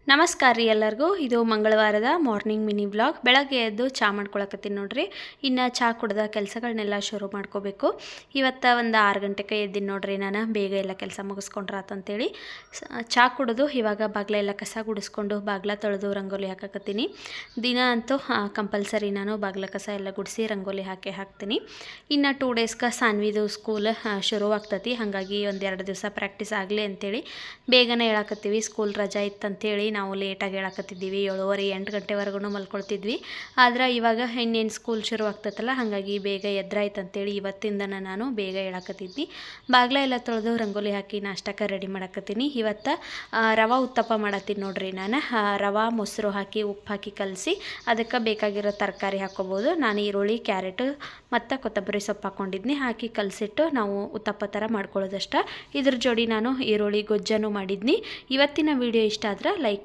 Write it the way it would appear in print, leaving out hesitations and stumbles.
ನಮಸ್ಕಾರ ರೀ ಎಲ್ಲರಿಗೂ. ಇದು ಮಂಗಳವಾರದ ಮಾರ್ನಿಂಗ್ ಮಿನಿ ವ್ಲಾಗ್. ಬೆಳಗ್ಗೆ ಎದ್ದು ಚಹಾ ಮಾಡ್ಕೊಳಕತ್ತೀನಿ ನೋಡ್ರಿ. ಇನ್ನು ಚಹಾ ಕುಡ್ದ ಕೆಲಸಗಳನ್ನೆಲ್ಲ ಶುರು ಮಾಡ್ಕೋಬೇಕು. ಇವತ್ತು ಒಂದು 6 ಗಂಟೆಗೆ ಎದ್ದೀನಿ ನೋಡ್ರಿ. ನಾನು ಬೇಗ ಎಲ್ಲ ಕೆಲಸ ಮುಗಿಸ್ಕೊಂಡ್ರಾತಂತೇಳಿ ಚಹಾ ಕುಡಿದು ಇವಾಗ ಬಾಗಿಲೆಲ್ಲ ಕಸ ಗುಡಿಸ್ಕೊಂಡು ಬಾಗಿಲ ತೊಳೆದು ರಂಗೋಲಿ ಹಾಕಕತ್ತೀನಿ. ದಿನ ಅಂತೂ ಕಂಪಲ್ಸರಿ ನಾನು ಬಾಗಿಲ ಕಸ ಎಲ್ಲ ಗುಡಿಸಿ ರಂಗೋಲಿ ಹಾಕ್ತೀನಿ. ಇನ್ನು 2 ಡೇಸ್ಗೆ ಸಾನ್ವಿದು ಸ್ಕೂಲ್ ಶುರುವಾಗ್ತತಿ. ಹಾಗಾಗಿ 1-2 ದಿವಸ ಪ್ರಾಕ್ಟೀಸ್ ಆಗಲಿ ಅಂತೇಳಿ ಬೇಗನೆ ಹೇಳಕತ್ತೀವಿ. ಸ್ಕೂಲ್ ರಜಾ ಇತ್ತಂತೇಳಿ ನಾವು ಲೇಟಾಗಿ ಹೇಳಕತ್ತಿದ್ದೀವಿ. 7:30-8 ಗಂಟೆವರೆಗೂ ಮಲ್ಕೊಳ್ತಿದ್ವಿ. ಆದರೆ ಇವಾಗ ಇನ್ನೇನು ಸ್ಕೂಲ್ ಶುರು ಆಗ್ತೈತಲ್ಲ, ಹಾಗಾಗಿ ಬೇಗ ಎದ್ರಾಯ್ತಂತೇಳಿ ಇವತ್ತಿಂದ ನಾನು ಬೇಗ ಹೇಳಕತ್ತಿದ್ನಿ. ಬಾಗಿಲ ಎಲ್ಲ ತೊಳೆದು ರಂಗೋಲಿ ಹಾಕಿ ನಾಷ್ಟಕ್ಕೆ ರೆಡಿ ಮಾಡಕತ್ತೀನಿ. ಇವತ್ತು ರವೆ ಉತ್ತಪ್ಪ ಮಾಡತ್ತೀನಿ ನೋಡ್ರಿ. ನಾನು ರವೆ ಮೊಸರು ಹಾಕಿ ಉಪ್ಪು ಹಾಕಿ ಕಲಸಿ ಅದಕ್ಕೆ ಬೇಕಾಗಿರೋ ತರಕಾರಿ ಹಾಕ್ಕೋಬೋದು. ನಾನು ಈರುಳ್ಳಿ, ಕ್ಯಾರೆಟು ಮತ್ತು ಕೊತ್ತಂಬರಿ ಸೊಪ್ಪು ಹಾಕ್ಕೊಂಡಿದ್ನಿ. ಹಾಕಿ ಕಲಸಿಟ್ಟು ನಾವು ಉತ್ತಪ್ಪ ಥರ ಮಾಡ್ಕೊಳ್ಳೋದಷ್ಟ. ಇದ್ರ ಜೋಡಿ ನಾನು ಈರುಳ್ಳಿ ಗೊಜ್ಜನ್ನು ಮಾಡಿದ್ನಿ. ಇವತ್ತಿನ ವಿಡಿಯೋ ಇಷ್ಟ ಆದ್ರೆ ಲೈಕ್ ಮಾಡಿ.